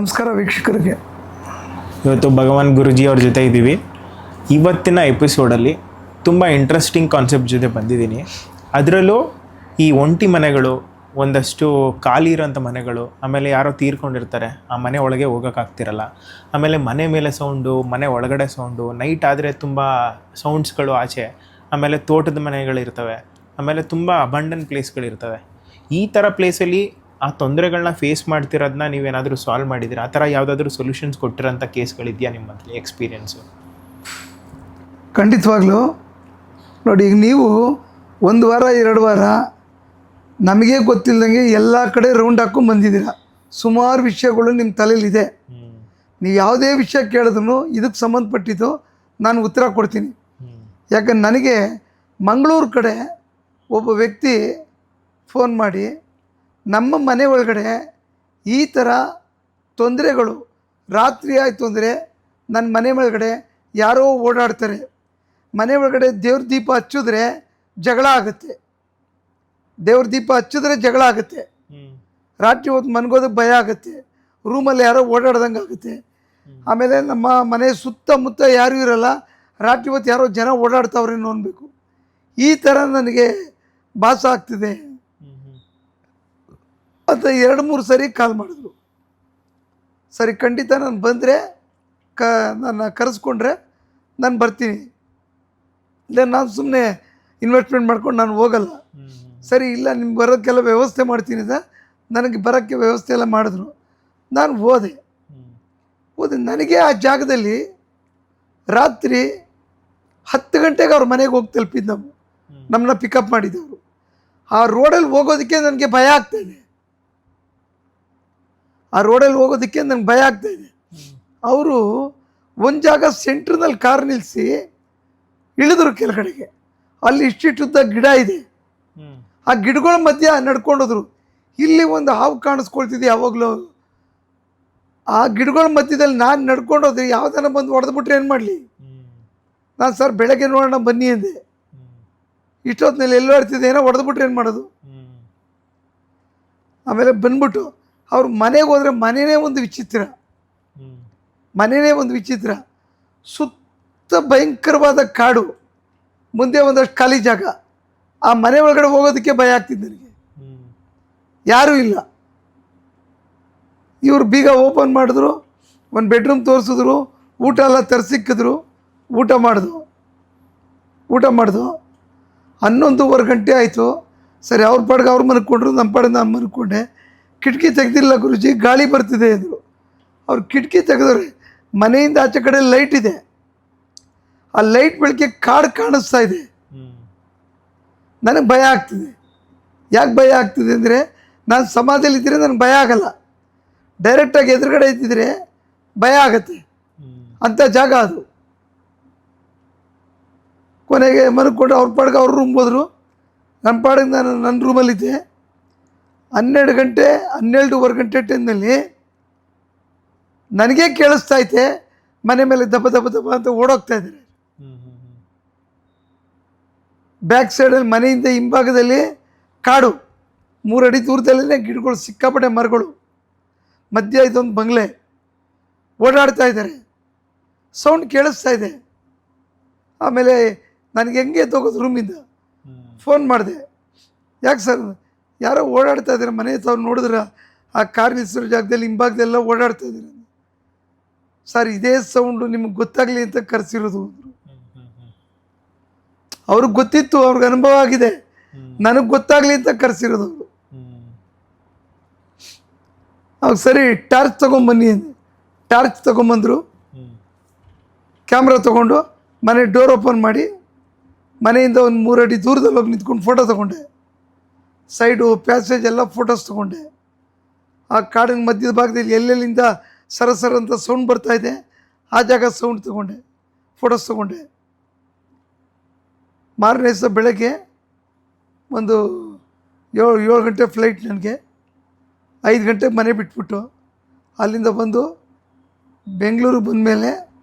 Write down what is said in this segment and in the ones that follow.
ನಮಸ್ಕಾರ ವೀಕ್ಷಕರಿಗೆ. ಇವತ್ತು ಭಗವಾನ್ ಗುರುಜಿ ಅವ್ರ ಜೊತೆ ಇದ್ದೀವಿ. ಇವತ್ತಿನ ಎಪಿಸೋಡಲ್ಲಿ ತುಂಬ ಇಂಟ್ರೆಸ್ಟಿಂಗ್ ಕಾನ್ಸೆಪ್ಟ್ ಜೊತೆ ಬಂದಿದ್ದೀನಿ. ಅದರಲ್ಲೂ ಈ ಒಂಟಿ ಮನೆಗಳು, ಒಂದಷ್ಟು ಖಾಲಿ ಇರೋಂಥ ಮನೆಗಳು, ಆಮೇಲೆ ಯಾರೋ ತೀರ್ಕೊಂಡಿರ್ತಾರೆ, ಆ ಮನೆ ಒಳಗೆ ಹೋಗೋಕ್ಕಾಗ್ತಿರಲ್ಲ, ಆಮೇಲೆ ಮನೆ ಮೇಲೆ ಸೌಂಡು, ಮನೆ ಒಳಗಡೆ ಸೌಂಡು, ನೈಟ್ ಆದರೆ ತುಂಬ ಸೌಂಡ್ಸ್ಗಳು ಆಚೆ, ಆಮೇಲೆ ತೋಟದ ಮನೆಗಳಿರ್ತವೆ, ಆಮೇಲೆ ತುಂಬ ಅಬಂಡನ್ ಪ್ಲೇಸ್ಗಳಿರ್ತವೆ. ಈ ಥರ ಪ್ಲೇಸಲ್ಲಿ ಆ ತೊಂದರೆಗಳನ್ನ ಫೇಸ್ ಮಾಡ್ತಿರೋದನ್ನ ನೀವೇನಾದರೂ ಸಾಲ್ವ್ ಮಾಡಿದ್ದೀರಾ? ಆ ಥರ ಯಾವುದಾದ್ರೂ ಸೊಲ್ಯೂಷನ್ಸ್ ಕೊಟ್ಟಿರೋಂಥ ಕೇಸ್ಗಳಿದೆಯಾ ನಿಮ್ಮಲ್ಲಿ ಎಕ್ಸ್ಪೀರಿಯೆನ್ಸು? ಖಂಡಿತವಾಗ್ಲೂ ನೋಡಿ, ಈಗ ನೀವು 1 ವಾರ 2 ವಾರ ನಮಗೇ ಗೊತ್ತಿಲ್ಲದಂಗೆ ಎಲ್ಲ ಕಡೆ ರೌಂಡ್ ಹಾಕ್ಕೊಂಡು ಬಂದಿದ್ದೀರ. ಸುಮಾರು ವಿಷಯಗಳು ನಿಮ್ಮ ತಲೆಯಲ್ಲಿದೆ. ನೀವು ಯಾವುದೇ ವಿಷಯ ಕೇಳಿದ್ರು ಇದಕ್ಕೆ ಸಂಬಂಧಪಟ್ಟಿದ್ದು ನಾನು ಉತ್ತರ ಕೊಡ್ತೀನಿ. ಯಾಕಂದ್ರೆ ನನಗೆ ಮಂಗಳೂರು ಕಡೆ ಒಬ್ಬ ವ್ಯಕ್ತಿ ಫೋನ್ ಮಾಡಿ, ನಮ್ಮ ಮನೆ ಒಳಗಡೆ ಈ ಥರ ತೊಂದರೆಗಳು, ರಾತ್ರಿ ಆಯಿತು ಅಂದರೆ ನನ್ನ ಮನೆ ಒಳಗಡೆ ಯಾರೋ ಓಡಾಡ್ತಾರೆ, ಮನೆ ಒಳಗಡೆ ದೇವ್ರ ದೀಪ ಹಚ್ಚಿದ್ರೆ ಜಗಳ ಆಗುತ್ತೆ, ದೇವ್ರ ದೀಪ ಹಚ್ಚಿದ್ರೆ ಜಗಳ ಆಗುತ್ತೆ, ರಾತ್ರಿ ಹೊತ್ತು ಮನ್ಗೋದಕ್ಕೆ ಭಯ ಆಗುತ್ತೆ, ರೂಮಲ್ಲಿ ಯಾರೋ ಓಡಾಡ್ದಂಗೆ ಆಗುತ್ತೆ, ಆಮೇಲೆ ನಮ್ಮ ಮನೆ ಸುತ್ತಮುತ್ತ ಯಾರೂ ಇರಲ್ಲ, ರಾತ್ರಿ ಹೊತ್ತು ಯಾರೋ ಜನ ಓಡಾಡ್ತಾವ್ರೇನೋ ಅನ್ಬೇಕು. ಈ ಥರ ನನಗೆ ಭಾಸ ಆಗ್ತಿದೆ ಅಂತ 2-3 ಸರಿ ಕಾಲ್ ಮಾಡಿದ್ರು. ಸರಿ, ಖಂಡಿತ ನಾನು ಬಂದರೆ ನನ್ನ ಕರೆಸ್ಕೊಂಡ್ರೆ ನಾನು ಬರ್ತೀನಿ, ಇಲ್ಲ ನಾನು ಸುಮ್ಮನೆ ಇನ್ವೆಸ್ಟ್ಮೆಂಟ್ ಮಾಡ್ಕೊಂಡು ನಾನು ಹೋಗಲ್ಲ. ಸರಿ, ಇಲ್ಲ ನಿಮ್ಗೆ ಬರೋಕ್ಕೆಲ್ಲ ವ್ಯವಸ್ಥೆ ಮಾಡ್ತೀನಿ ನನಗೆ ಬರೋಕ್ಕೆ ವ್ಯವಸ್ಥೆ ಎಲ್ಲ ಮಾಡಿದ್ರು. ನಾನು ಹೋದೆ. ನನಗೆ ಆ ಜಾಗದಲ್ಲಿ ರಾತ್ರಿ 10 ಗಂಟೆಗೆ ಅವ್ರ ಮನೆಗೆ ಹೋಗಿ ತಲುಪಿದ್ದು. ನಮ್ಮನ್ನ ಪಿಕಪ್ ಮಾಡಿದ್ದವರು. ಆ ರೋಡಲ್ಲಿ ಹೋಗೋದಕ್ಕೆ ನನಗೆ ಭಯ ಆಗ್ತಾಯಿದೆ. ನನಗೆ ಭಯ ಆಗ್ತಾಯಿದೆ. ಅವರು ಒಂದು ಜಾಗ ಸೆಂಟ್ರ್ನಲ್ಲಿ ಕಾರ್ ನಿಲ್ಲಿಸಿ ಇಳಿದ್ರು ಕೆಳಗಡೆಗೆ. ಅಲ್ಲಿ ಇಷ್ಟಿಟ್ಟುದ್ದ ಗಿಡ ಇದೆ, ಆ ಗಿಡಗಳ ಮಧ್ಯೆ ನಡ್ಕೊಂಡೋದ್ರು. ಇಲ್ಲಿ ಒಂದು ಹಾವು ಕಾಣಿಸ್ಕೊಳ್ತಿದ್ದೆ ಯಾವಾಗಲೂ. ಆ ಗಿಡಗಳ ಮಧ್ಯದಲ್ಲಿ ನಾನು ನಡ್ಕೊಂಡೋದ್ರೆ ಯಾವ್ದಾನ ಬಂದು ಹೊಡೆದ್ಬಿಟ್ರೆ ಏನು ಮಾಡಲಿ? ನಾನು ಸರ್ ಬೆಳಗ್ಗೆ ನೋಡೋಣ ಬನ್ನಿ ಅಂದೆ. ಇಷ್ಟೊತ್ತಿನಲ್ಲಿ ಎಲ್ಲೋ ಇರ್ತಿದ್ದೆ, ಏನೋ ಹೊಡೆದ್ಬಿಟ್ರೆ ಏನು ಮಾಡೋದು? ಆಮೇಲೆ ಬಂದ್ಬಿಟ್ಟು ಅವ್ರ ಮನೆಗೆ ಹೋದರೆ ಮನೆಯೇ ಒಂದು ವಿಚಿತ್ರ. ಸುತ್ತ ಭಯಂಕರವಾದ ಕಾಡು, ಮುಂದೆ ಒಂದಷ್ಟು ಖಾಲಿ ಜಾಗ. ಆ ಮನೆ ಒಳಗಡೆ ಹೋಗೋದಕ್ಕೆ ಭಯ ಆಗ್ತಿದ್ದು ನನಗೆ. ಯಾರೂ ಇಲ್ಲ. ಇವರು ಬೀಗ ಓಪನ್ ಮಾಡಿದ್ರು, ಒಂದು ಬೆಡ್ರೂಮ್ ತೋರಿಸಿದ್ರು, ಊಟ ಎಲ್ಲ ತರಿಸಿಕ್ಕಿದ್ರು. ಊಟ ಮಾಡಿದ್ವು. 11:15 ಗಂಟೆ ಆಯಿತು. ಸರಿ, ಅವ್ರ ಪಾಡ್ಗೆ ಅವ್ರು ಮನ್ಕೊಂಡ್ರು, ನಮ್ಮ ಪಾಡಿಗೆ ನಾನು ಮನ್ಕೊಂಡೆ. ಕಿಟಕಿ ತೆಗೆದಿಲ್ಲ ಗುರುಜಿ, ಗಾಳಿ ಬರ್ತಿದೆ ಅಂದರು. ಅವ್ರು ಕಿಟಕಿ ತೆಗೆದವ್ರೆ. ಮನೆಯಿಂದ ಆಚೆ ಕಡೆ ಲೈಟ್ ಇದೆ. ಆ ಲೈಟ್ ಬೆಳಕಿಗೆ ಕಾಡು ಕಾಣಿಸ್ತಾ ಇದೆ. ನನಗೆ ಭಯ ಆಗ್ತಿದೆ. ಯಾಕೆ ಭಯ ಆಗ್ತಿದೆ ಅಂದರೆ, ನಾನು ಸಮಾಧಿಯಲ್ಲಿದ್ದರೆ ನನಗೆ ಭಯ ಆಗಲ್ಲ, ಡೈರೆಕ್ಟಾಗಿ ಎದುರುಗಡೆ ಇದ್ದಿದ್ರೆ ಭಯ ಆಗತ್ತೆ. ಅಂಥ ಜಾಗ ಅದು. ಕೊನೆಗೆ ಮನ್ಕೊಂಡು ಅವ್ರ ಪಾಡ್ಗೆ ಅವ್ರ ರೂಮ್ಗೆ ಹೋದರು. ನಮ್ಮ ಪಾಡಿಗೆ ನಾನು ನನ್ನ ರೂಮಲ್ಲಿದ್ದೆ. 12:30 ಗಂಟೆ ಟೈಮ್ನಲ್ಲಿ ನನಗೇ ಕೇಳಿಸ್ತಾ ಐತೆ, ಮನೆ ಮೇಲೆ ದಬ್ಬ ದಬ್ಬ ದಬ್ಬ ಅಂತ ಓಡೋಗ್ತಾ ಇದ್ದಾರೆ. ಬ್ಯಾಕ್ ಸೈಡಲ್ಲಿ ಮನೆಯಿಂದ ಹಿಂಭಾಗದಲ್ಲಿ ಕಾಡು, 3 ಅಡಿ ದೂರದಲ್ಲೇ ಗಿಡಗಳು, ಸಿಕ್ಕಾಪಟ್ಟೆ ಮರಗಳು, ಮಧ್ಯ ಇದೊಂದು ಬಂಗ್ಲೆ. ಓಡಾಡ್ತಾ ಇದ್ದಾರೆ, ಸೌಂಡ್ ಕೇಳಿಸ್ತಾ ಇದೆ. ಆಮೇಲೆ ನನಗೆ ಹೆಂಗೆ ತಗೋದು ರೂಮಿಂದ ಫೋನ್ ಮಾಡಿದೆ. ಯಾಕೆ ಸರ್, ಯಾರೋ ಓಡಾಡ್ತಾ ಇದ್ದಾರೆ ಮನೆ ತಾವು ನೋಡಿದ್ರೆ ಆ ಕಾರ್ ನಿಲ್ಸಿರೋ ಜಾಗದಲ್ಲಿ ಹಿಂಭಾಗದೆಲ್ಲ ಓಡಾಡ್ತಾ ಇದ್ದಾರೆ. ಸರ್, ಇದೇ ಸೌಂಡು ನಿಮಗೆ ಗೊತ್ತಾಗಲಿ ಅಂತ ಕರೆಸಿರೋದು ಅಂದರು. ಅವ್ರಿಗೆ ಗೊತ್ತಿತ್ತು, ಅವ್ರಿಗೆ ಅನುಭವ ಆಗಿದೆ, ನನಗೆ ಗೊತ್ತಾಗಲಿ ಅಂತ ಕರೆಸಿರೋದು ಅವರು. ಅವಾಗ ಸರಿ, ಟಾರ್ಚ್ ತೊಗೊಂಬನ್ನಿ ಅಂದೆ. ಟಾರ್ಚ್ ತೊಗೊಂಬಂದರು. ಕ್ಯಾಮ್ರಾ ತೊಗೊಂಡು ಮನೆ ಡೋರ್ ಓಪನ್ ಮಾಡಿ, ಮನೆಯಿಂದ ಒಂದು 3 ಅಡಿ ದೂರದಲ್ಲಿ ಹೋಗಿ ನಿಂತ್ಕೊಂಡು ಫೋಟೋ ತೊಗೊಂಡೆ. ಸೈಡು ಪ್ಯಾಸೇಜ್ ಎಲ್ಲ ಫೋಟೋಸ್ ತೊಗೊಂಡೆ. ಆ ಕಾಡಿನ ಮಧ್ಯದ ಭಾಗದಲ್ಲಿ ಎಲ್ಲೆಲ್ಲಿಂದ ಸರಸರ ಅಂತ ಸೌಂಡ್ ಬರ್ತಾಯಿದೆ, ಆ ಜಾಗ ಸೌಂಡ್ ತೊಗೊಂಡೆ, ಫೋಟೋಸ್ ತೊಗೊಂಡೆ. ಮಾರನೇ ದಿವಸ ಬೆಳಗ್ಗೆ ಒಂದು 7 ಗಂಟೆ ಫ್ಲೈಟ್ ನನಗೆ. 5 ಗಂಟೆಗೆ ಮನೆ ಬಿಟ್ಬಿಟ್ಟು ಅಲ್ಲಿಂದ ಬಂದು ಬೆಂಗಳೂರು ಬಂದಮೇಲೆ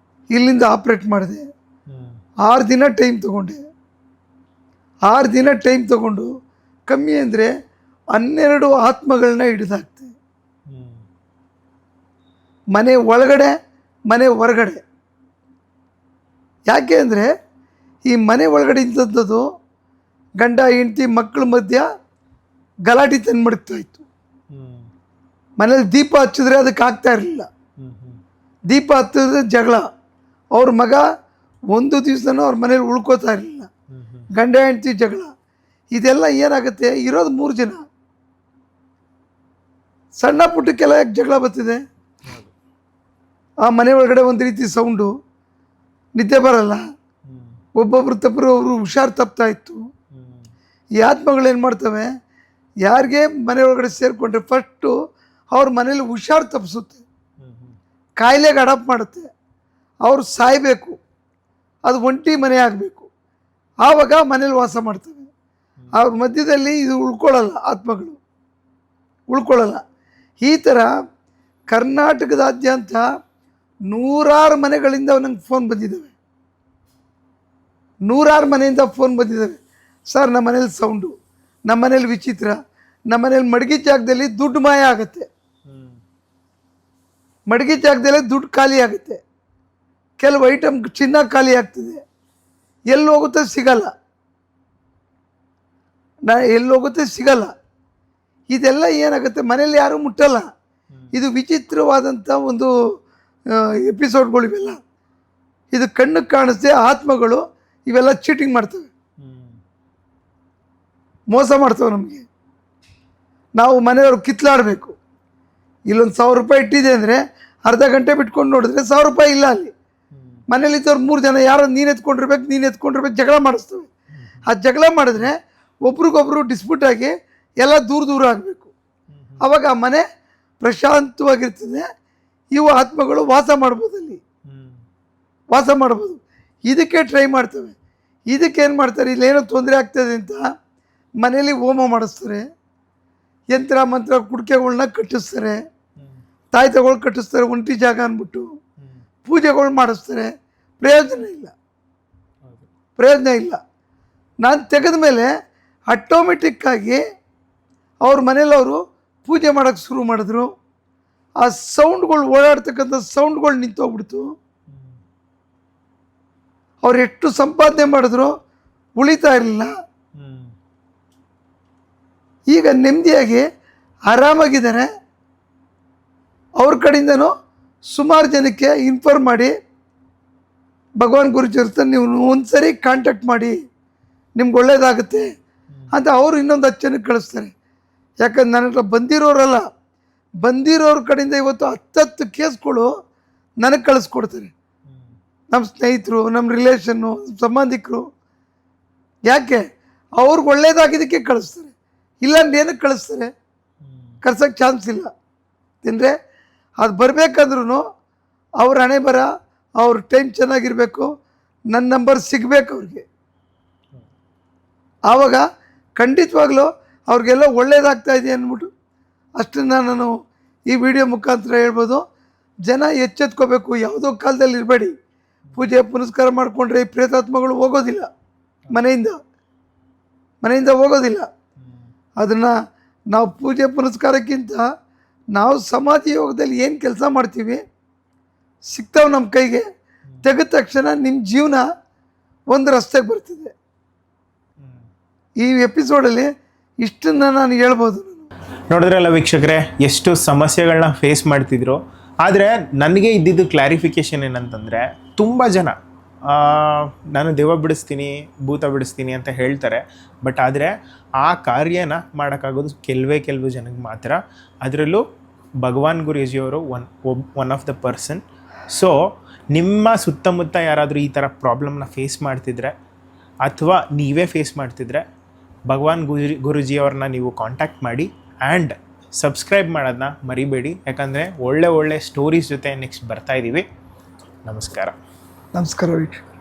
ಇಲ್ಲಿಂದ ಆಪ್ರೇಟ್ ಮಾಡಿದೆ. 6 ದಿನ ಟೈಮ್ ತೊಗೊಂಡೆ. 6 ದಿನ ಟೈಮ್ ತೊಗೊಂಡು ಕಮ್ಮಿ ಅಂದರೆ 12 ಆತ್ಮಗಳನ್ನ ಹಿಡಿದಾಕ್ತೆ. ಮನೆ ಒಳಗಡೆ ಮನೆ ಹೊರಗಡೆ. ಯಾಕೆ ಅಂದರೆ ಈ ಮನೆ ಒಳಗಡೆ ಇಂಥದ್ದು ಗಂಡ ಹೆಂಡತಿ ಮಕ್ಕಳ ಮಧ್ಯ ಗಲಾಟೆ ತಂದು ಮಡಗ್ತಾ ಇತ್ತು. ಮನೇಲಿ ದೀಪ ಹಚ್ಚಿದ್ರೆ ಅದಕ್ಕೆ ಆಗ್ತಾ ಇರಲಿಲ್ಲ. ದೀಪ ಹತ್ತಿದ್ರೆ ಜಗಳ. ಅವ್ರ ಮಗ ಒಂದು ದಿವಸನೂ ಅವ್ರ ಮನೇಲಿ ಉಳ್ಕೋತಾ ಇರಲಿಲ್ಲ. ಗಂಡ ಹೆಂಡತಿ ಜಗಳ. ಇದೆಲ್ಲ ಏನಾಗುತ್ತೆ, ಇರೋದು 3 ಜನ, ಸಣ್ಣ ಪುಟ್ಟಕ್ಕೆಲ್ಲ ಯಾಕೆ ಜಗಳ ಬರ್ತಿದೆ? ಆ ಮನೆ ಒಳಗಡೆ ಒಂದು ರೀತಿ ಸೌಂಡು, ನಿದ್ದೆ ಬರಲ್ಲ, ಒಬ್ಬೊಬ್ರು ತಪ್ಪರು ಅವರು ಹುಷಾರು ತಪ್ತಾ ಇತ್ತು. ಈ ಆತ್ಮಗಳೇನು ಮಾಡ್ತವೆ, ಯಾರಿಗೆ ಮನೆ ಒಳಗಡೆ ಸೇರಿಕೊಂಡ್ರೆ ಫಸ್ಟು ಅವ್ರ ಮನೇಲಿ ಹುಷಾರು ತಪ್ಪಿಸುತ್ತೆ, ಕಾಯಿಲೆಗೆ ಅಡಾಪ್ಟ್ ಮಾಡುತ್ತೆ, ಅವ್ರು ಸಾಯಬೇಕು, ಅದು ಒಂಟಿ ಮನೆ ಆಗಬೇಕು, ಆವಾಗ ಮನೇಲಿ ವಾಸ ಮಾಡ್ತವೆ. ಅವ್ರ ಮಧ್ಯದಲ್ಲಿ ಇದು ಉಳ್ಕೊಳ್ಳಲ್ಲ, ಆತ್ಮಗಳು ಉಳ್ಕೊಳ್ಳಲ್ಲ. ಈ ಥರ ಕರ್ನಾಟಕದಾದ್ಯಂತ 100 ಮನೆಗಳಿಂದ ನಂಗೆ ಫೋನ್ ಬಂದಿದ್ದಾವೆ. 100 ಮನೆಯಿಂದ ಫೋನ್ ಬಂದಿದ್ದಾವೆ. ಸರ್, ನಮ್ಮ ಮನೇಲಿ ಸೌಂಡು, ನಮ್ಮ ಮನೇಲಿ ವಿಚಿತ್ರ, ನಮ್ಮ ಮನೇಲಿ ಮಡಗಿ ಜಾಗದಲ್ಲಿ ದುಡ್ಡು ಮಾಯ ಆಗುತ್ತೆ, ಮಡಗಿ ಜಾಗದಲ್ಲೇ ದುಡ್ಡು ಖಾಲಿ ಆಗುತ್ತೆ, ಕೆಲವು ಐಟಮ್ ಚಿನ್ನ ಖಾಲಿ ಆಗ್ತದೆ, ಎಲ್ಲಿ ಹೋಗುತ್ತೆ ಸಿಗಲ್ಲ, ಎಲ್ಲಿ ಹೋಗುತ್ತೆ ಸಿಗಲ್ಲ. ಇದೆಲ್ಲ ಏನಾಗುತ್ತೆ, ಮನೇಲಿ ಯಾರೂ ಮುಟ್ಟಲ್ಲ. ಇದು ವಿಚಿತ್ರವಾದಂಥ ಒಂದು ಎಪಿಸೋಡ್ಗಳು ಇವೆಲ್ಲ. ಇದು ಕಣ್ಣಿಗೆ ಕಾಣಿಸ್ದೆ ಆತ್ಮಗಳು ಇವೆಲ್ಲ ಚೀಟಿಂಗ್ ಮಾಡ್ತವೆ, ಮೋಸ ಮಾಡ್ತವೆ ನಮಗೆ. ನಾವು ಮನೆಯವರು ಕಿತ್ಲಾಡಬೇಕು. ಇಲ್ಲೊಂದು 1000 ರೂಪಾಯಿ ಇಟ್ಟಿದೆ ಅಂದರೆ ಅರ್ಧ ಗಂಟೆ ಬಿಟ್ಕೊಂಡು ನೋಡಿದ್ರೆ 1000 ರೂಪಾಯಿ ಇಲ್ಲ ಅಲ್ಲಿ. ಮನೇಲಿದ್ದವ್ರು 3 ಜನ ಯಾರೋ ನೀನು ಎತ್ಕೊಂಡಿರ್ಬೇಕು ಜಗಳ ಮಾಡಿಸ್ತವೆ. ಆ ಜಗಳ ಮಾಡಿದ್ರೆ ಒಬ್ರಿಗೊಬ್ರು ಡಿಸ್ಪ್ಯೂಟ್ ಆಗಿ ಎಲ್ಲ ದೂರ ಆಗಬೇಕು. ಆವಾಗ ಆ ಮನೆ ಪ್ರಶಾಂತವಾಗಿರ್ತದೆ. ಇವು ಆತ್ಮಗಳು ವಾಸ ಮಾಡ್ಬೋದು, ಅಲ್ಲಿ ವಾಸ ಮಾಡ್ಬೋದು. ಇದಕ್ಕೆ ಟ್ರೈ ಮಾಡ್ತವೆ. ಇದಕ್ಕೇನು ಮಾಡ್ತಾರೆ, ಇಲ್ಲೇನೋ ತೊಂದರೆ ಆಗ್ತದೆ ಅಂತ ಮನೇಲಿ ಹೋಮ ಮಾಡಿಸ್ತಾರೆ, ಯಂತ್ರ ಮಂತ್ರ ಕುಡಿಕೆಗಳ್ನ ಕಟ್ಟಿಸ್ತಾರೆ, ತಾಯ್ತಗಳು ಕಟ್ಟಿಸ್ತಾರೆ, ಒಂಟಿ ಜಾಗ ಅಂದ್ಬಿಟ್ಟು ಪೂಜೆಗಳು ಮಾಡಿಸ್ತಾರೆ. ಪ್ರಯೋಜನ ಇಲ್ಲ. ನಾನು ತೆಗೆದ ಮೇಲೆ ಆಟೋಮೆಟಿಕ್ಕಾಗಿ ಅವ್ರ ಮನೇಲಿ ಅವರು ಪೂಜೆ ಮಾಡೋಕ್ಕೆ ಶುರು ಮಾಡಿದ್ರು. ಆ ಸೌಂಡ್ಗಳು, ಓಡಾಡ್ತಕ್ಕಂಥ ಸೌಂಡ್ಗಳು ನಿಂತೋಗ್ಬಿಡ್ತು. ಅವ್ರು ಎಷ್ಟು ಸಂಪಾದನೆ ಮಾಡಿದ್ರು ಉಳಿತಾ ಇರಲಿಲ್ಲ. ಈಗ ನೆಮ್ಮದಿಯಾಗಿ ಆರಾಮಾಗಿದ್ದಾರೆ. ಅವ್ರ ಕಡೆಯಿಂದನೂ ಸುಮಾರು ಜನಕ್ಕೆ ಇನ್ಫಾರ್ಮ್ ಮಾಡಿ, ಭಗವಾನ್ ಗುರುಜಿ ಇರ್ತಾರೆ, ನೀವು ಒಂದ್ಸರಿ ಕಾಂಟ್ಯಾಕ್ಟ್ ಮಾಡಿ, ನಿಮ್ಗೆ ಒಳ್ಳೇದಾಗುತ್ತೆ ಅಂತ ಅವರು ಇನ್ನೊಂದು 10 ಜನಕ್ಕೆ ಕಳಿಸ್ತಾರೆ. ಯಾಕಂದ್ರೆ ನನ್ನ ಹತ್ರ ಬಂದಿರೋರ ಕಡೆಯಿಂದ ಇವತ್ತು 10 ಕೇಸ್ಗಳು ನನಗೆ ಕಳಿಸ್ಕೊಡ್ತಾರೆ. ನಮ್ಮ ಸ್ನೇಹಿತರು, ನಮ್ಮ ರಿಲೇಷನ್ನು, ಸಂಬಂಧಿಕರು. ಯಾಕೆ? ಅವ್ರಿಗೆ ಒಳ್ಳೇದಾಗಿದ್ದಕ್ಕೆ ಕಳಿಸ್ತಾರೆ, ಇಲ್ಲ ಏನಕ್ಕೆ ಕಳಿಸ್ತಾರೆ? ಕಳ್ಸೋಕ್ಕೆ ಚಾನ್ಸ್ ಇಲ್ಲ. ಅಂದರೆ ಅದು ಬರಬೇಕಂದ್ರೂ ಅವ್ರ ಹಣೆ ಬರ, ಅವ್ರ ಟೈಮ್ ಚೆನ್ನಾಗಿರಬೇಕು, ನನ್ನ ನಂಬರ್ ಸಿಗಬೇಕು ಅವ್ರಿಗೆ. ಆವಾಗ ಖಂಡಿತವಾಗ್ಲೂ ಅವ್ರಿಗೆಲ್ಲ ಒಳ್ಳೇದಾಗ್ತಾ ಇದೆ ಅಂದ್ಬಿಟ್ಟು ಅಷ್ಟನ್ನು ನಾನು ಈ ವಿಡಿಯೋ ಮುಖಾಂತರ ಹೇಳ್ಬೋದು. ಜನ ಎಚ್ಚೆತ್ಕೋಬೇಕು. ಯಾವುದೋ ಕಾಲದಲ್ಲಿ ಇರಬೇಡಿ. ಪೂಜೆ ಪುನಸ್ಕಾರ ಮಾಡಿಕೊಂಡ್ರೆ ಈ ಪ್ರೇತಾತ್ಮಗಳು ಹೋಗೋದಿಲ್ಲ, ಮನೆಯಿಂದ ಹೋಗೋದಿಲ್ಲ. ಅದನ್ನು ನಾವು ಪೂಜೆ ಪುನಸ್ಕಾರಕ್ಕಿಂತ ನಾವು ಸಮಾಧಿ ಯೋಗದಲ್ಲಿ ಏನು ಕೆಲಸ ಮಾಡ್ತೀವಿ ಸಿಗ್ತಾವೆ ನಮ್ಮ ಕೈಗೆ. ತೆಗೆದ ತಕ್ಷಣ ನಿಮ್ಮ ಜೀವನ ಒಂದು ರಸ್ತೆಗೆ ಬರ್ತಿದೆ. ಈ ಎಪಿಸೋಡಲ್ಲಿ ಇಷ್ಟನ್ನು ನಾನು ಹೇಳ್ಬೋದು. ನೋಡಿದ್ರಲ್ಲ ವೀಕ್ಷಕರೇ, ಎಷ್ಟು ಸಮಸ್ಯೆಗಳನ್ನ ಫೇಸ್ ಮಾಡ್ತಿದ್ರು. ಆದರೆ ನನಗೆ ಇದ್ದಿದ್ದು ಕ್ಲಾರಿಫಿಕೇಷನ್ ಏನಂತಂದರೆ, ತುಂಬ ಜನ ನಾನು ದೆವ್ವ ಬಿಡಿಸ್ತೀನಿ, ಭೂತ ಬಿಡಿಸ್ತೀನಿ ಅಂತ ಹೇಳ್ತಾರೆ. ಬಟ್ ಆದರೆ ಆ ಕಾರ್ಯನ ಮಾಡೋಕ್ಕಾಗೋದು ಕೆಲವು ಜನಕ್ಕೆ ಮಾತ್ರ. ಅದರಲ್ಲೂ ಭಗವಾನ್ ಗುರೂಜಿಯವರು one of the person. So ನಿಮ್ಮ ಸುತ್ತಮುತ್ತ ಯಾರಾದರೂ ಈ ಥರ ಪ್ರಾಬ್ಲಮ್ನ ಫೇಸ್ ಮಾಡ್ತಿದ್ರೆ ಅಥವಾ ನೀವೇ ಫೇಸ್ ಮಾಡ್ತಿದ್ರೆ ಭಗವಾನ್ ಗುರೂಜಿಯವ್ರನ್ನ ನೀವು ಕಾಂಟ್ಯಾಕ್ಟ್ ಮಾಡಿ. ಆ್ಯಂಡ್ ಸಬ್ಸ್ಕ್ರೈಬ್ ಮಾಡೋದನ್ನ ಮರಿಬೇಡಿ, ಯಾಕಂದರೆ ಒಳ್ಳೆ ಸ್ಟೋರೀಸ್ ಜೊತೆ ನೆಕ್ಸ್ಟ್ ಬರ್ತಾ ಇದ್ದೀವಿ. ನಮಸ್ಕಾರ. ನಮಸ್ಕಾರ ವೀಕ್ಷಕ.